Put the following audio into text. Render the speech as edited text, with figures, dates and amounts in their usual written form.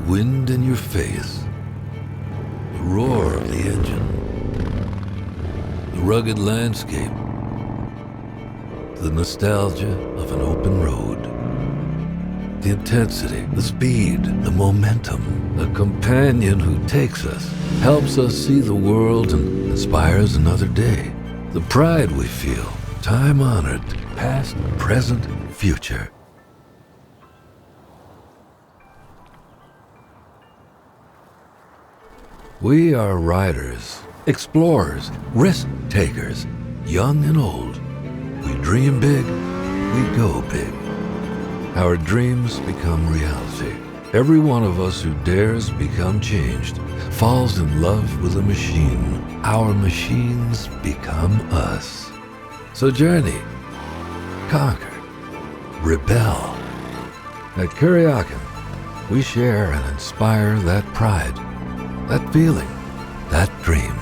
wind in your face, the roar of the engine, the rugged landscape, the nostalgia of an open road, the intensity, the speed, the momentum, a companion who takes us, helps us see the world and inspires another day. The pride we feel, time-honored, past, present, future. We are riders, explorers, risk-takers, young and old. We dream big, we go big. Our dreams become reality. Every one of us who dares become changed falls in love with a machine. Our machines become us. So journey, conquer, rebel. At Kuryakyn, we share and inspire that pride, that feeling, that dream.